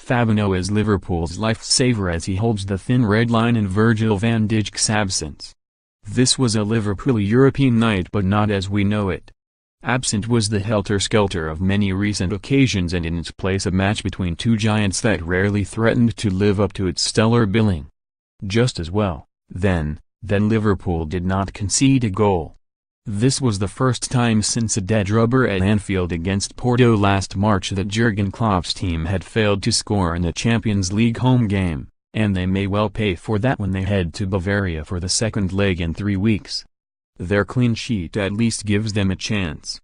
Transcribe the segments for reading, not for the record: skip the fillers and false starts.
Fabinho is Liverpool's lifesaver as he holds the thin red line in Virgil van Dijk's absence. This was a Liverpool European night, but not as we know it. Absent was the helter-skelter of many recent occasions, and in its place a match between two giants that rarely threatened to live up to its stellar billing. Just as well, then Liverpool did not concede a goal. This was the first time since a dead rubber at Anfield against Porto last March that Jurgen Klopp's team had failed to score in a Champions League home game, and they may well pay for that when they head to Bavaria for the second leg in 3 weeks. Their clean sheet at least gives them a chance.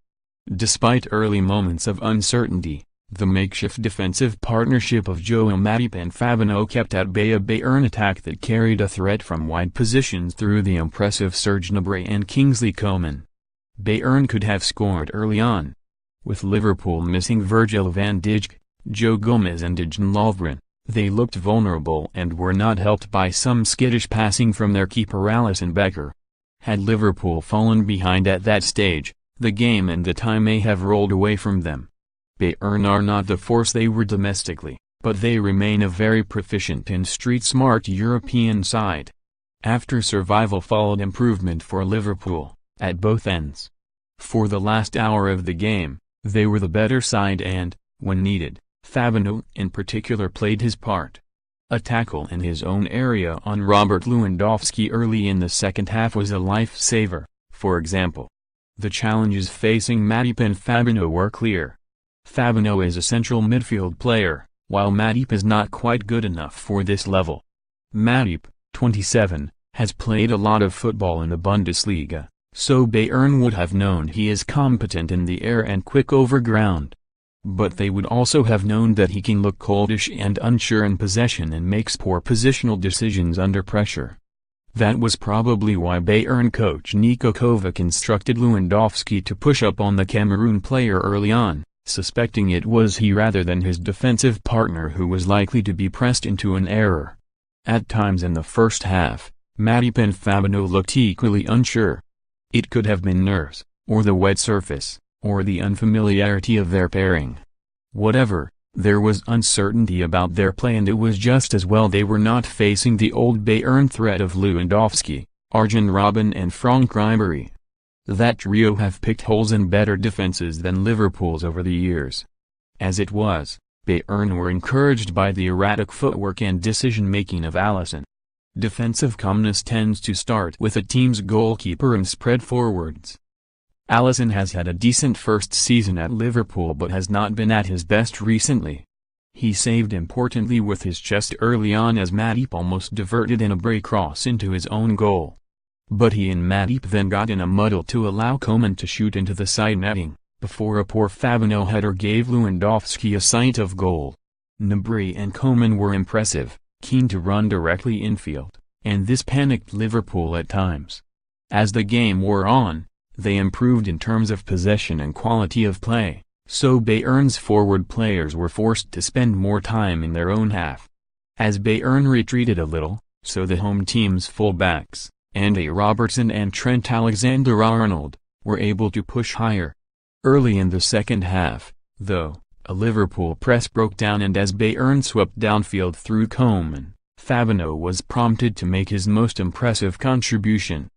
Despite early moments of uncertainty, the makeshift defensive partnership of João Matip and Fabinho kept at bay a Bayern attack that carried a threat from wide positions through the impressive Serge Gnabry and Kingsley Coman. Bayern could have scored early on. With Liverpool missing Virgil van Dijk, Joe Gomez and Dejan Lovren, they looked vulnerable and were not helped by some skittish passing from their keeper Alisson Becker. Had Liverpool fallen behind at that stage, the game and the tie may have rolled away from them. Bayern are not the force they were domestically, but they remain a very proficient and street-smart European side. After survival followed improvement for Liverpool, at both ends. For the last hour of the game, they were the better side and, when needed, Fabinho in particular played his part. A tackle in his own area on Robert Lewandowski early in the second half was a life-saver, for example. The challenges facing Matip and Fabinho were clear. Fabinho is a central midfield player, while Matip is not quite good enough for this level. Matip, 27, has played a lot of football in the Bundesliga, so Bayern would have known he is competent in the air and quick over ground. But they would also have known that he can look coldish and unsure in possession and makes poor positional decisions under pressure. That was probably why Bayern coach Niko Kovac instructed Lewandowski to push up on the Cameroon player early on, suspecting it was he rather than his defensive partner who was likely to be pressed into an error. At times in the first half, Matip and Fabinho looked equally unsure. It could have been nerves, or the wet surface, or the unfamiliarity of their pairing. Whatever, there was uncertainty about their play, and it was just as well they were not facing the old Bayern threat of Lewandowski, Arjen Robben and Frank Ribery. That trio have picked holes in better defenses than Liverpool's over the years. As it was, Bayern were encouraged by the erratic footwork and decision-making of Alisson. Defensive calmness tends to start with a team's goalkeeper and spread forwards. Alisson has had a decent first season at Liverpool but has not been at his best recently. He saved importantly with his chest early on as Matip almost diverted a break cross into his own goal. But he and Matip then got in a muddle to allow Coman to shoot into the side netting, before a poor Fabinho header gave Lewandowski a sight of goal. Gnabry and Coman were impressive, keen to run directly infield, and this panicked Liverpool at times. As the game wore on, they improved in terms of possession and quality of play, so Bayern's forward players were forced to spend more time in their own half. As Bayern retreated a little, so the home team's fullbacks, Andy Robertson and Trent Alexander-Arnold, were able to push higher. Early in the second half, though, a Liverpool press broke down, and as Bayern swept downfield through Coman, Fabinho was prompted to make his most impressive contribution.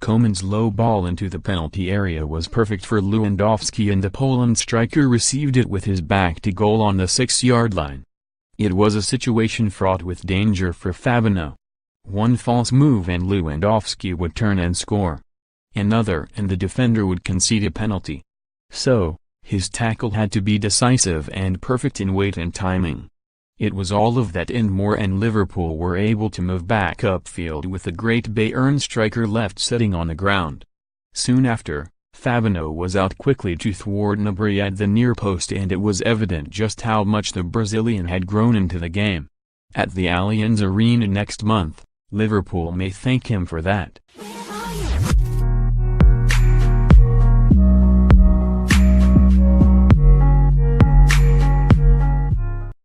Coman's low ball into the penalty area was perfect for Lewandowski, and the Poland striker received it with his back to goal on the 6-yard line. It was a situation fraught with danger for Fabinho. One false move and Lewandowski would turn and score. Another and the defender would concede a penalty. So, his tackle had to be decisive and perfect in weight and timing. It was all of that and more, and Liverpool were able to move back upfield with the great Bayern striker left sitting on the ground. Soon after, Fabinho was out quickly to thwart Gnabry at the near post, and it was evident just how much the Brazilian had grown into the game. At the Allianz Arena next month, Liverpool may thank him for that.